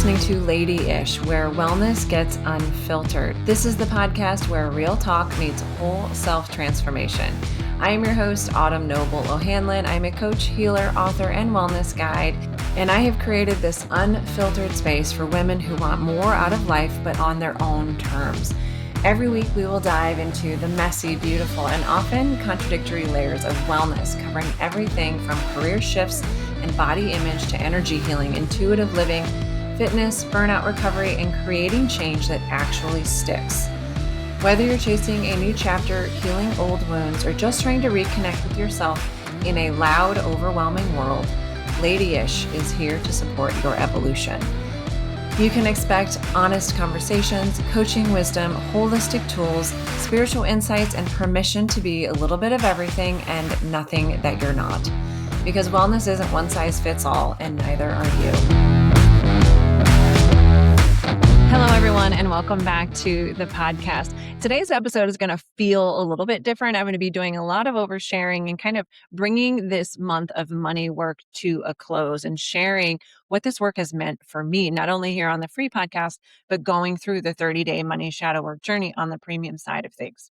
listening to Lady-ish, where wellness gets unfiltered. This is the podcast where real talk meets whole self-transformation. I am your host, Autumn Noble O'Hanlon. I'm a coach, healer, author, and wellness guide, and I have created this unfiltered space for women who want more out of life, but on their own terms. Every week, we will dive into the messy, beautiful, and often contradictory layers of wellness, covering everything from career shifts and body image to energy healing, intuitive living, fitness, burnout recovery, and creating change that actually sticks. Whether you're chasing a new chapter, healing old wounds, or just trying to reconnect with yourself in a loud, overwhelming world, Lady-ish is here to support your evolution. You can expect honest conversations, coaching wisdom, holistic tools, spiritual insights, and permission to be a little bit of everything and nothing that you're not. Because wellness isn't one size fits all, and neither are you. Hello, everyone, and welcome back to the podcast. Today's episode is going to feel a little bit different. I'm going to be doing a lot of oversharing and kind of bringing this month of money work to a close and sharing what this work has meant for me, not only here on the free podcast, but going through the 30-day money shadow work journey on the premium side of things.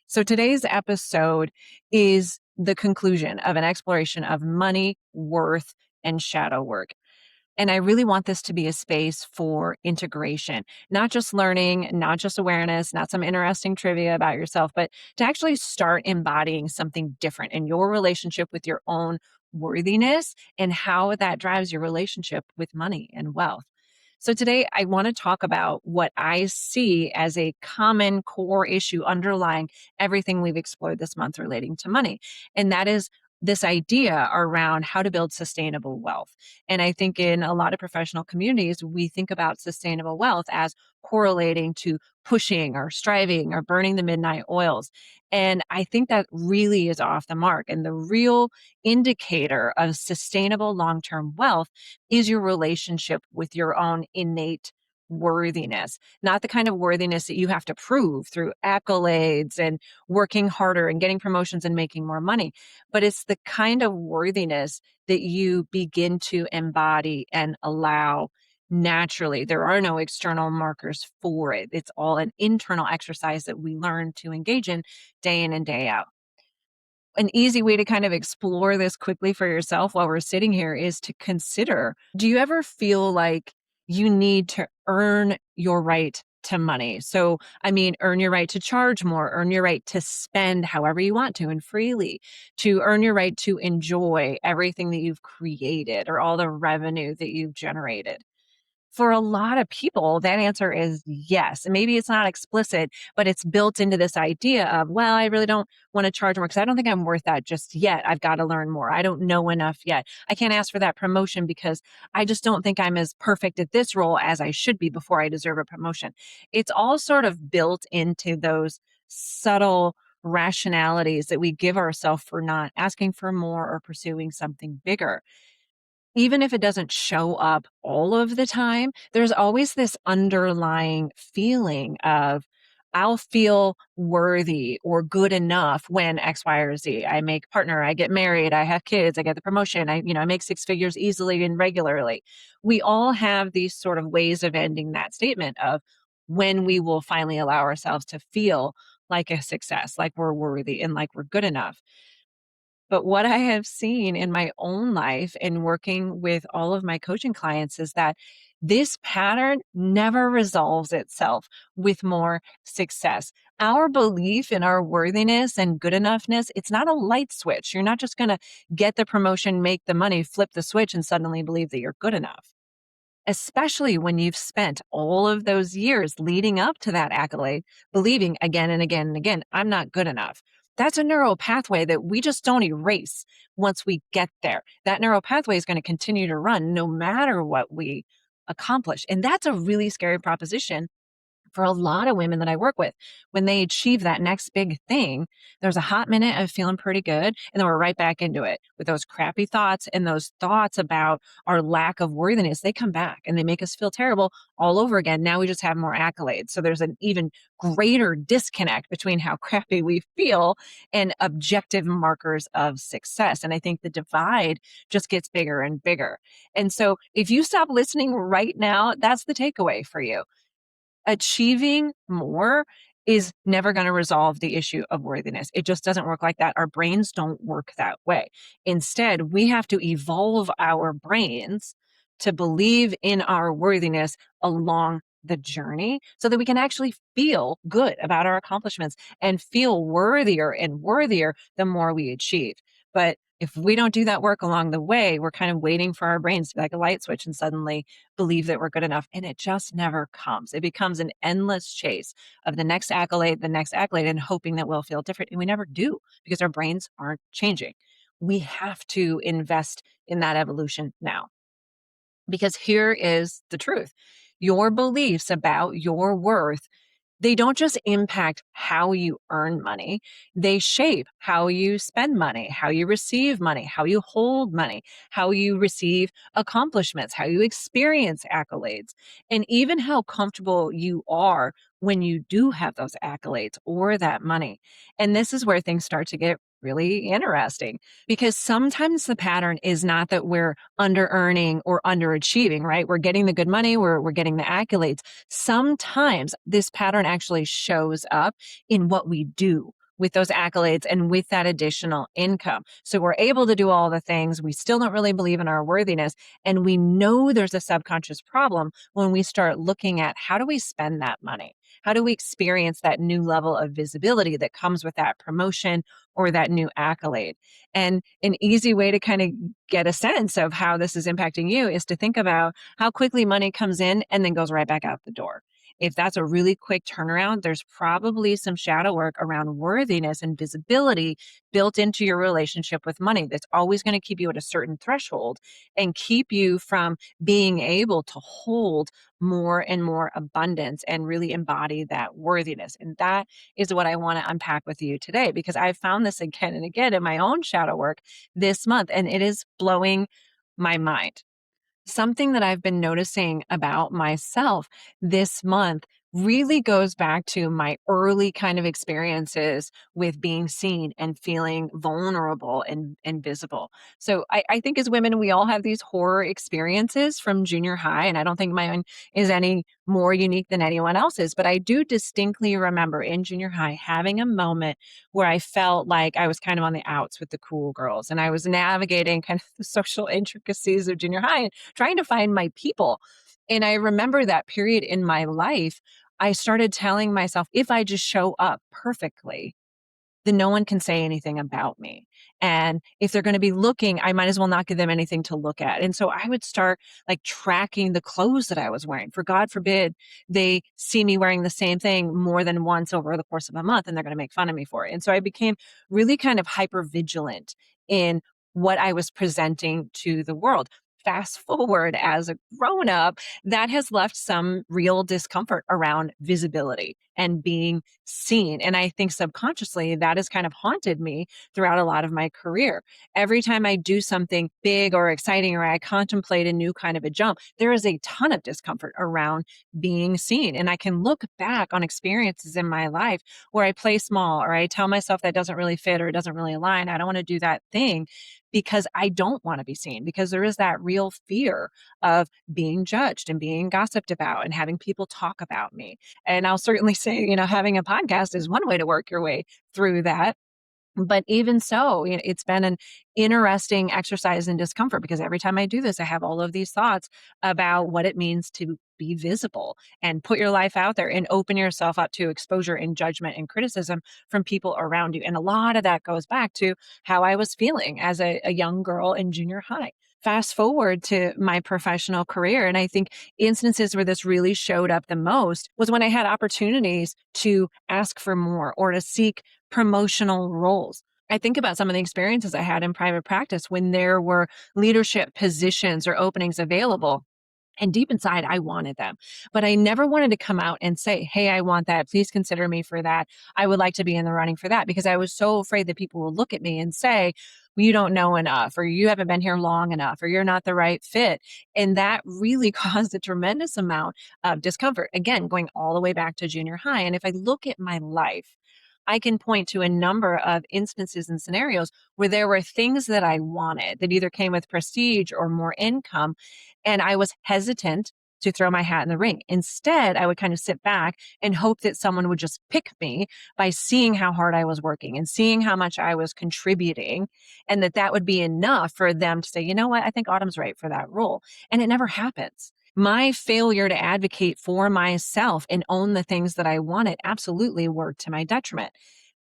So today's episode is the conclusion of an exploration of money, worth, and shadow work. And I really want this to be a space for integration, not just learning, not just awareness, not some interesting trivia about yourself, but to actually start embodying something different in your relationship with your own worthiness and how that drives your relationship with money and wealth. So today I want to talk about what I see as a common core issue underlying everything we've explored this month relating to money. And that is this idea around how to build sustainable wealth. And I think in a lot of professional communities, we think about sustainable wealth as correlating to pushing or striving or burning the midnight oils. And I think that really is off the mark. And the real indicator of sustainable long-term wealth is your relationship with your own innate worthiness, not the kind of worthiness that you have to prove through accolades and working harder and getting promotions and making more money, but it's the kind of worthiness that you begin to embody and allow naturally. There are no external markers for it. It's all an internal exercise that we learn to engage in and day out. An easy way to kind of explore this quickly for yourself while we're sitting here is to consider, do you ever feel like you need to earn your right to money? So, I mean, earn your right to charge more, earn your right to spend however you want to and freely, to earn your right to enjoy everything that you've created or all the revenue that you've generated. For a lot of people, that answer is yes. And maybe it's not explicit, but it's built into this idea of, well, I really don't want to charge more because I don't think I'm worth that just yet. I've got to learn more. I don't know enough yet. I can't ask for that promotion because I just don't think I'm as perfect at this role as I should be before I deserve a promotion. It's all sort of built into those subtle rationalities that we give ourselves for not asking for more or pursuing something bigger. Even if it doesn't show up all of the time, there's always this underlying feeling of, I'll feel worthy or good enough when X, Y, or Z. I make partner, I get married, I have kids, I get the promotion, I make six figures easily and regularly. We all have these sort of ways of ending that statement of when we will finally allow ourselves to feel like a success, like we're worthy and like we're good enough. But what I have seen in my own life in working with all of my coaching clients is that this pattern never resolves itself with more success. Our belief in our worthiness and good enoughness, it's not a light switch. You're not just going to get the promotion, make the money, flip the switch, and suddenly believe that you're good enough. Especially when you've spent all of those years leading up to that accolade, believing again and again and again, I'm not good enough. That's a neural pathway that we just don't erase once we get there. That neural pathway is going to continue to run no matter what we accomplish. And that's a really scary proposition For a lot of women that I work with, when they achieve that next big thing, there's a hot minute of feeling pretty good, and then we're right back into it with those crappy thoughts, and those thoughts about our lack of worthiness. They come back and they make us feel terrible all over again. Now we just have more accolades. So there's an even greater disconnect between how crappy we feel and objective markers of success. And I think the divide just gets bigger and bigger. And so if you stop listening right now, that's the takeaway for you. Achieving more is never going to resolve the issue of worthiness. It just doesn't work like that. Our brains don't work that way. Instead, we have to evolve our brains to believe in our worthiness along the journey so that we can actually feel good about our accomplishments and feel worthier and worthier the more we achieve. But if we don't do that work along the way, we're kind of waiting for our brains to be like a light switch and suddenly believe that we're good enough. And it just never comes. It becomes an endless chase of the next accolade, and hoping that we'll feel different. And we never do because our brains aren't changing. We have to invest in that evolution now. Because here is the truth: your beliefs about your worth, they don't just impact how you earn money, they shape how you spend money, how you receive money, how you hold money, how you receive accomplishments, how you experience accolades, and even how comfortable you are when you do have those accolades or that money. And this is where things start to get really interesting, because sometimes the pattern is not that we're under earning or underachieving, right? We're getting the good money, we're getting the accolades. Sometimes this pattern actually shows up in what we do with those accolades and with that additional income. So we're able to do all the things. We still don't really believe in our worthiness. And we know there's a subconscious problem when we start looking at how do we spend that money? How do we experience that new level of visibility that comes with that promotion or that new accolade? And an easy way to kind of get a sense of how this is impacting you is to think about how quickly money comes in and then goes right back out the door. If that's a really quick turnaround, there's probably some shadow work around worthiness and visibility built into your relationship with money that's always going to keep you at a certain threshold and keep you from being able to hold more and more abundance and really embody that worthiness. And that is what I want to unpack with you today, because I've found this again and again in my own shadow work this month, and it is blowing my mind. Something that I've been noticing about myself this month really goes back to my early kind of experiences with being seen and feeling vulnerable and visible. So I think as women, we all have these horror experiences from junior high, and I don't think mine is any more unique than anyone else's. But I do distinctly remember in junior high having a moment where I felt like I was kind of on the outs with the cool girls, and I was navigating kind of the social intricacies of junior high, trying to find my people. And I remember that period in my life, I started telling myself, if I just show up perfectly, then no one can say anything about me. And if they're going to be looking, I might as well not give them anything to look at. And so I would start like tracking the clothes that I was wearing. For God forbid they see me wearing the same thing more than once over the course of a month, and they're going to make fun of me for it. And so I became really kind of hyper vigilant in what I was presenting to the world. Fast forward as a grown up, that has left some real discomfort around visibility and being seen. And I think subconsciously that has kind of haunted me throughout a lot of my career. Every time I do something big or exciting, or I contemplate a new kind of a jump, there is a ton of discomfort around being seen. And I can look back on experiences in my life where I play small, or I tell myself that doesn't really fit or it doesn't really align. I don't want to do that thing because I don't want to be seen, because there is that real fear of being judged and being gossiped about and having people talk about me. And I'll certainly say, having a podcast is one way to work your way through that. But even so, it's been an interesting exercise in discomfort, because every time I do this, I have all of these thoughts about what it means to be visible and put your life out there and open yourself up to exposure and judgment and criticism from people around you. And a lot of that goes back to how I was feeling as a young girl in junior high. Fast forward to my professional career. And I think instances where this really showed up the most was when I had opportunities to ask for more or to seek promotional roles. I think about some of the experiences I had in private practice when there were leadership positions or openings available. And deep inside, I wanted them, but I never wanted to come out and say, hey, I want that. Please consider me for that. I would like to be in the running for that, because I was so afraid that people will look at me and say, well, you don't know enough, or you haven't been here long enough, or you're not the right fit. And that really caused a tremendous amount of discomfort. Again, going all the way back to junior high. And if I look at my life, I can point to a number of instances and scenarios where there were things that I wanted that either came with prestige or more income. And I was hesitant to throw my hat in the ring. Instead, I would kind of sit back and hope that someone would just pick me by seeing how hard I was working and seeing how much I was contributing, and that would be enough for them to say, you know what, I think Autumn's right for that role. And it never happens. My failure to advocate for myself and own the things that I wanted absolutely worked to my detriment.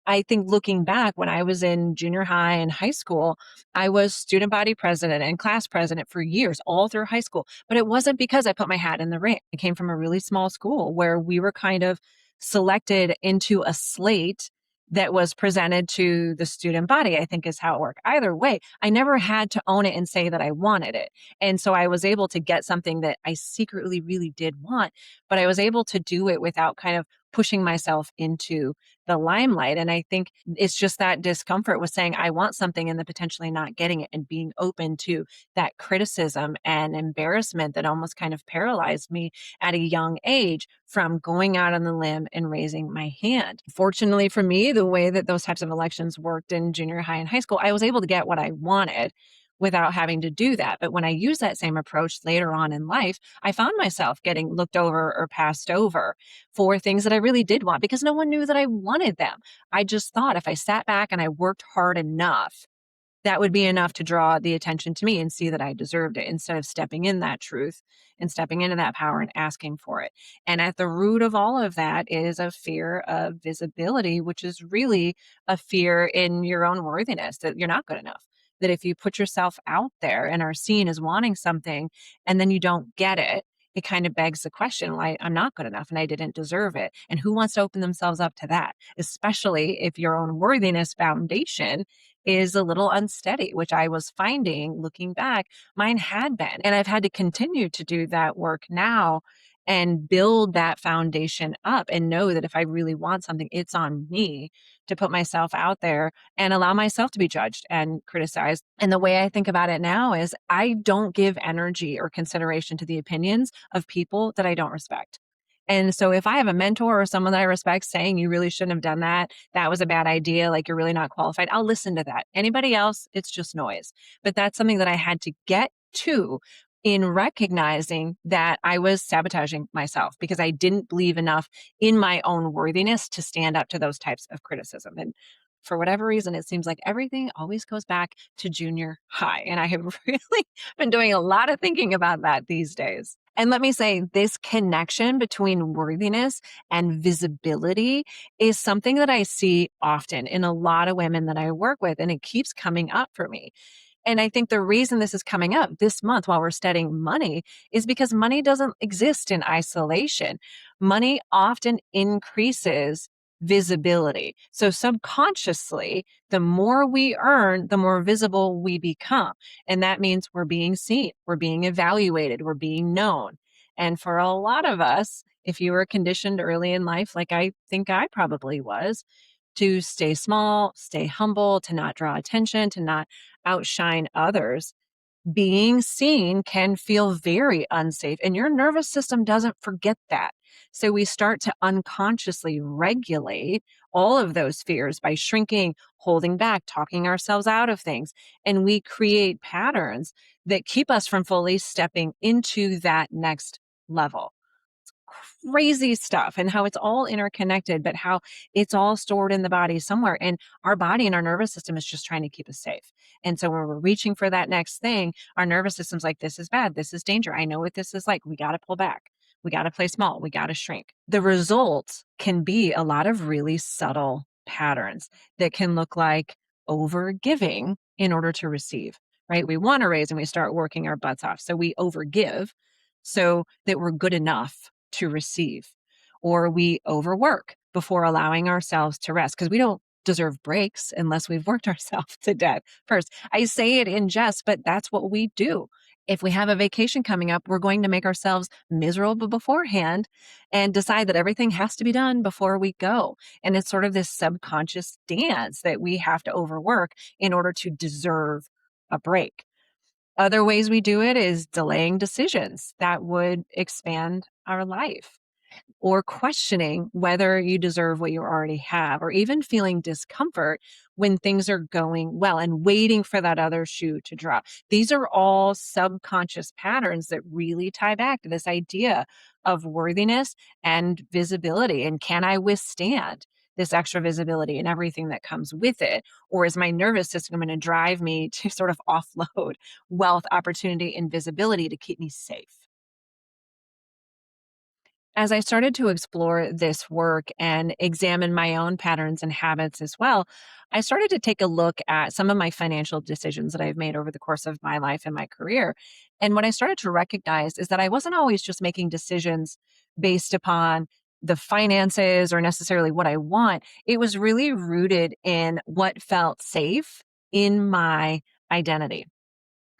I think looking back, when I was in junior high and high school, I was student body president and class president for years, all through high school. But it wasn't because I put my hat in the ring. I came from a really small school where we were kind of selected into a slate that was presented to the student body, I think is how it worked. Either way, I never had to own it and say that I wanted it. And so I was able to get something that I secretly really did want, but I was able to do it without kind of pushing myself into the limelight. And I think it's just that discomfort with saying, I want something and then potentially not getting it, and being open to that criticism and embarrassment that almost kind of paralyzed me at a young age from going out on the limb and raising my hand. Fortunately for me, the way that those types of elections worked in junior high and high school, I was able to get what I wanted without having to do that. But when I use that same approach later on in life, I found myself getting looked over or passed over for things that I really did want, because no one knew that I wanted them. I just thought if I sat back and I worked hard enough, that would be enough to draw the attention to me and see that I deserved it, instead of stepping in that truth and stepping into that power and asking for it. And at the root of all of that is a fear of visibility, which is really a fear in your own worthiness, that you're not good enough. That if you put yourself out there and are seen as wanting something and then you don't get it, it kind of begs the question, well, I'm not good enough and I didn't deserve it. And who wants to open themselves up to that, especially if your own worthiness foundation is a little unsteady, which I was finding looking back, mine had been. And I've had to continue to do that work now and build that foundation up and know that if I really want something, it's on me to put myself out there and allow myself to be judged and criticized. And the way I think about it now is I don't give energy or consideration to the opinions of people that I don't respect. And so if I have a mentor or someone that I respect saying, you really shouldn't have done that, that was a bad idea, like you're really not qualified, I'll listen to that. Anybody else, it's just noise. But that's something that I had to get to in recognizing that I was sabotaging myself because I didn't believe enough in my own worthiness to stand up to those types of criticism. And for whatever reason, it seems like everything always goes back to junior high. And I have really been doing a lot of thinking about that these days. And let me say, this connection between worthiness and visibility is something that I see often in a lot of women that I work with, and it keeps coming up for me. And I think the reason this is coming up this month while we're studying money is because money doesn't exist in isolation. Money often increases visibility. So subconsciously, the more we earn, the more visible we become. And that means we're being seen, we're being evaluated, we're being known. And for a lot of us, if you were conditioned early in life, like I think I probably was, to stay small, stay humble, to not draw attention, to not outshine others, being seen can feel very unsafe. And your nervous system doesn't forget that. So we start to unconsciously regulate all of those fears by shrinking, holding back, talking ourselves out of things. And we create patterns that keep us from fully stepping into that next level. Crazy stuff, and how it's all interconnected, but how it's all stored in the body somewhere. And our body and our nervous system is just trying to keep us safe. And so when we're reaching for that next thing, our nervous system's like, this is bad. This is danger. I know what this is like. We got to pull back. We got to play small. We got to shrink. The result can be a lot of really subtle patterns that can look like over giving in order to receive, right? We want to raise and we start working our butts off. So we overgive so that we're good enough to receive, or we overwork before allowing ourselves to rest because we don't deserve breaks unless we've worked ourselves to death first. I say it in jest, but that's what we do. If we have a vacation coming up, we're going to make ourselves miserable beforehand and decide that everything has to be done before we go. And it's sort of this subconscious dance that we have to overwork in order to deserve a break. Other ways we do it is delaying decisions that would expand our life, or questioning whether you deserve what you already have, or even feeling discomfort when things are going well and waiting for that other shoe to drop. These are all subconscious patterns that really tie back to this idea of worthiness and visibility. And can I withstand this extra visibility and everything that comes with it? Or is my nervous system going to drive me to sort of offload wealth, opportunity, and visibility to keep me safe? As I started to explore this work and examine my own patterns and habits as well, I started to take a look at some of my financial decisions that I've made over the course of my life and my career. And what I started to recognize is that I wasn't always just making decisions based upon the finances or necessarily what I want. It was really rooted in what felt safe in my identity.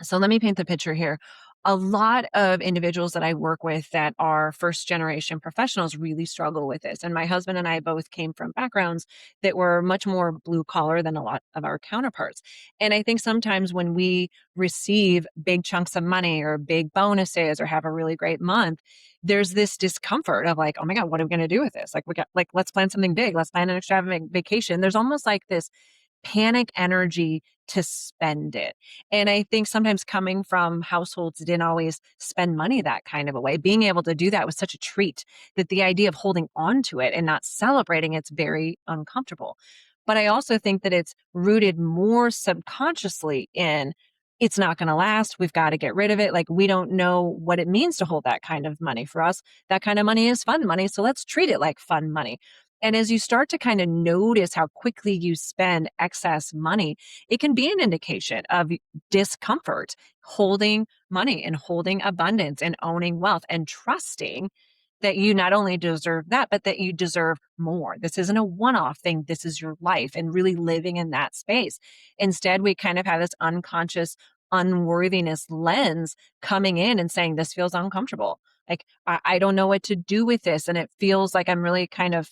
So let me paint the picture here. A lot of individuals that I work with that are first generation professionals really struggle with this. And my husband and I both came from backgrounds that were much more blue collar than a lot of our counterparts. And I think sometimes when we receive big chunks of money or big bonuses or have a really great month, there's this discomfort of like, oh my God, what are we going to do with this? Like, we got, like, let's plan something big. Let's plan an extravagant vacation. There's almost like this panic energy to spend it. And I think sometimes coming from households that didn't always spend money that kind of a way, being able to do that was such a treat that the idea of holding on to it and not celebrating it's very uncomfortable. But I also think that it's rooted more subconsciously in it's not going to last. We've got to get rid of it. Like, we don't know what it means to hold that kind of money. For us, that kind of money is fun money. So let's treat it like fun money. And as you start to kind of notice how quickly you spend excess money, it can be an indication of discomfort holding money and holding abundance and owning wealth and trusting that you not only deserve that, but that you deserve more. This isn't a one off thing. This is your life, and really living in that space. Instead, we kind of have this unconscious unworthiness lens coming in and saying, this feels uncomfortable. Like, I don't know what to do with this. And it feels like I'm really kind of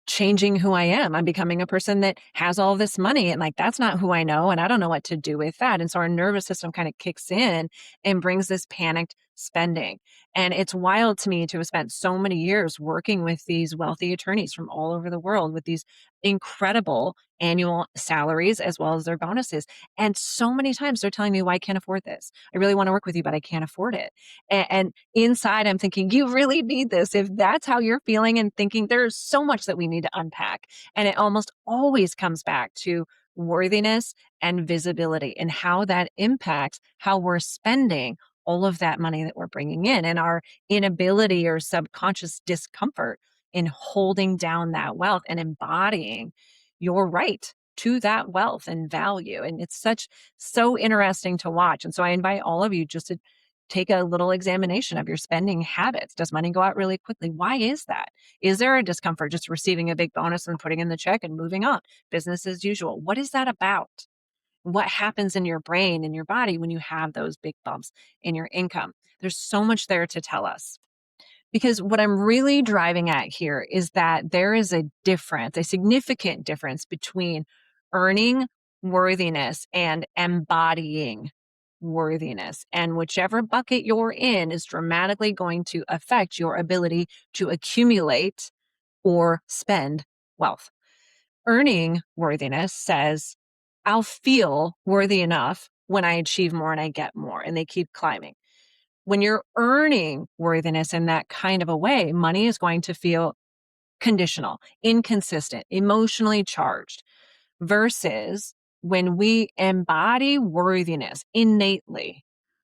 changing who I am. I'm becoming a person that has all this money, and like that's not who I know, and I don't know what to do with that. And so our nervous system kind of kicks in and brings this panicked spending. And it's wild to me to have spent so many years working with these wealthy attorneys from all over the world with these incredible annual salaries as well as their bonuses. And so many times they're telling me, well, I can't afford this. I really want to work with you, but I can't afford it. And inside, I'm thinking, you really need this. If that's how you're feeling and thinking, there's so much that we need to unpack. And it almost always comes back to worthiness and visibility and how that impacts how we're spending all of that money that we're bringing in, and our inability or subconscious discomfort in holding down that wealth and embodying your right to that wealth and value. And it's so interesting to watch. And so I invite all of you just to take a little examination of your spending habits. Does money go out really quickly? Why is that? Is there a discomfort just receiving a big bonus and putting in the check and moving on? Business as usual. What is that about? What happens in your brain and your body when you have those big bumps in your income? There's so much there to tell us. Because what I'm really driving at here is that there is a difference, a significant difference between earning worthiness and embodying worthiness. And whichever bucket you're in is dramatically going to affect your ability to accumulate or spend wealth. Earning worthiness says, I'll feel worthy enough when I achieve more and I get more, and they keep climbing. When you're earning worthiness in that kind of a way, money is going to feel conditional, inconsistent, emotionally charged, versus when we embody worthiness innately,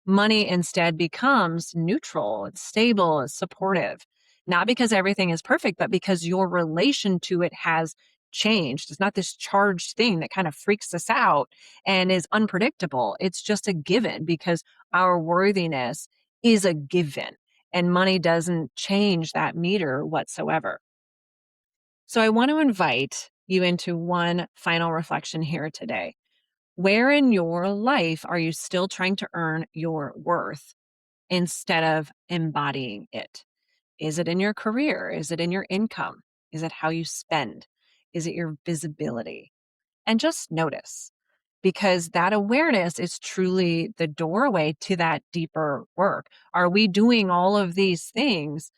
money instead becomes neutral, it's stable, it's supportive. Not because everything is perfect, but because your relation to it has changed. It's not this charged thing that kind of freaks us out and is unpredictable. It's just a given because our worthiness is a given, and money doesn't change that meter whatsoever. So I want to invite you into one final reflection here today. Where in your life are you still trying to earn your worth instead of embodying it? Is it in your career? Is it in your income? Is it how you spend? Is it your visibility? And just notice, because that awareness is truly the doorway to that deeper work. Are we doing all of these things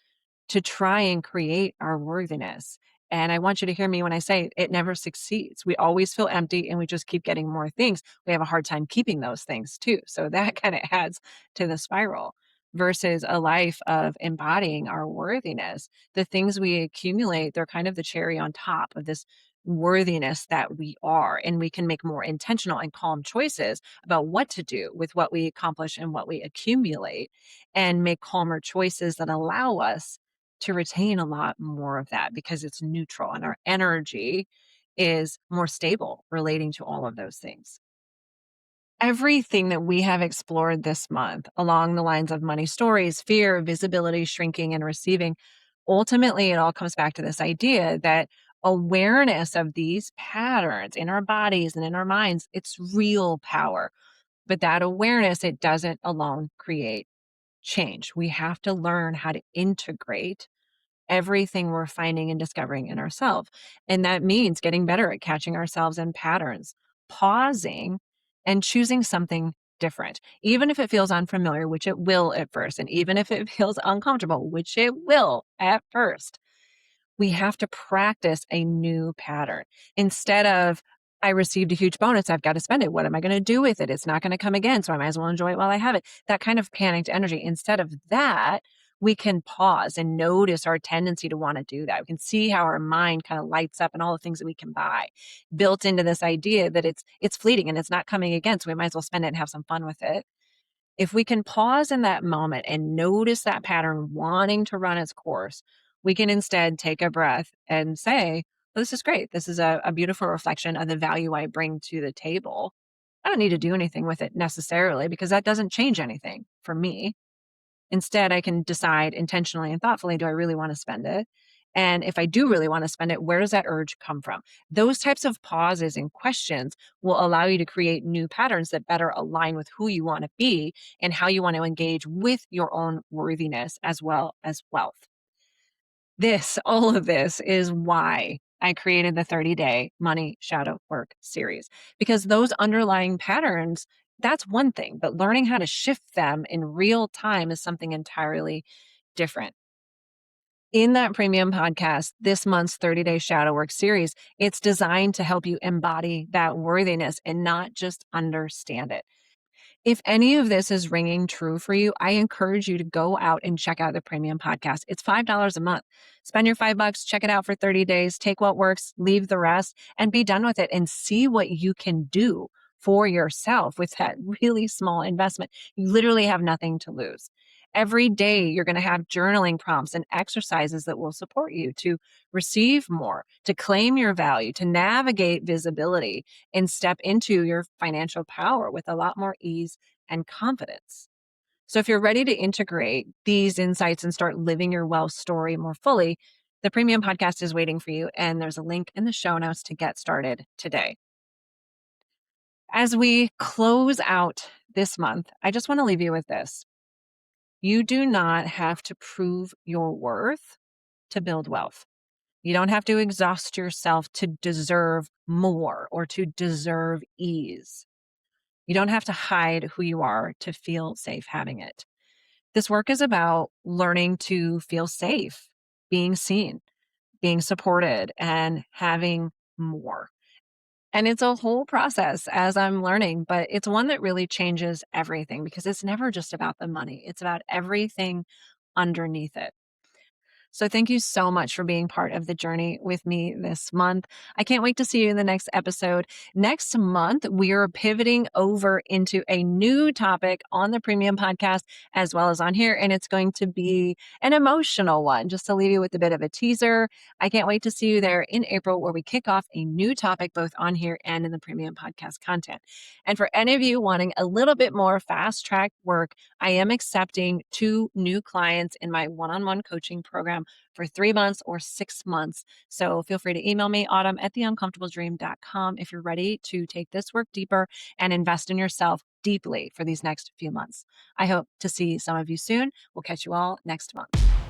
to try and create our worthiness? And I want you to hear me when I say it never succeeds. We always feel empty and we just keep getting more things. We have a hard time keeping those things too. So that kind of adds to the spiral versus a life of embodying our worthiness. The things we accumulate, they're kind of the cherry on top of this worthiness that we are. And we can make more intentional and calm choices about what to do with what we accomplish and what we accumulate, and make calmer choices that allow us to retain a lot more of that because it's neutral and our energy is more stable relating to all of those things. Everything that we have explored this month along the lines of money stories, fear, visibility, shrinking, and receiving, ultimately, it all comes back to this idea that awareness of these patterns in our bodies and in our minds, it's real power. But that awareness, it doesn't alone create change. We have to learn how to integrate everything we're finding and discovering in ourselves. And that means getting better at catching ourselves in patterns, pausing and choosing something different, even if it feels unfamiliar, which it will at first, and even if it feels uncomfortable, which it will at first. We have to practice a new pattern instead of, I received a huge bonus, I've got to spend it. What am I going to do with it? It's not going to come again, so I might as well enjoy it while I have it. That kind of panicked energy. Instead of that, we can pause and notice our tendency to want to do that. We can see how our mind kind of lights up and all the things that we can buy, built into this idea that it's fleeting and it's not coming again, so we might as well spend it and have some fun with it. If we can pause in that moment and notice that pattern wanting to run its course, we can instead take a breath and say, well, this is great. This is a beautiful reflection of the value I bring to the table. I don't need to do anything with it necessarily because that doesn't change anything for me. Instead, I can decide intentionally and thoughtfully, do I really want to spend it? And if I do really want to spend it, where does that urge come from? Those types of pauses and questions will allow you to create new patterns that better align with who you want to be and how you want to engage with your own worthiness as well as wealth. All of this is why I created the 30-day money shadow work series, because those underlying patterns, that's one thing, but learning how to shift them in real time is something entirely different. In that premium podcast, this month's 30-day shadow work series, it's designed to help you embody that worthiness and not just understand it. If any of this is ringing true for you, I encourage you to go out and check out the premium podcast. It's $5 a month. Spend your $5, check it out for 30 days, take what works, leave the rest, and be done with it and see what you can do for yourself with that really small investment. You literally have nothing to lose. Every day, you're going to have journaling prompts and exercises that will support you to receive more, to claim your value, to navigate visibility, and step into your financial power with a lot more ease and confidence. So, if you're ready to integrate these insights and start living your wealth story more fully, the premium podcast is waiting for you. And there's a link in the show notes to get started today. As we close out this month, I just want to leave you with this. You do not have to prove your worth to build wealth. You don't have to exhaust yourself to deserve more or to deserve ease. You don't have to hide who you are to feel safe having it. This work is about learning to feel safe, being seen, being supported, and having more. And it's a whole process as I'm learning, but it's one that really changes everything because it's never just about the money, it's about everything underneath it. So thank you so much for being part of the journey with me this month. I can't wait to see you in the next episode. Next month, we are pivoting over into a new topic on the premium podcast as well as on here, and it's going to be an emotional one. Just to leave you with a bit of a teaser, I can't wait to see you there in April where we kick off a new topic both on here and in the premium podcast content. And for any of you wanting a little bit more fast track work, I am accepting 2 new clients in my one-on-one coaching program for 3 months or 6 months. So feel free to email me, autumn@theuncomfortabledream.com, if you're ready to take this work deeper and invest in yourself deeply for these next few months. I hope to see some of you soon. We'll catch you all next month.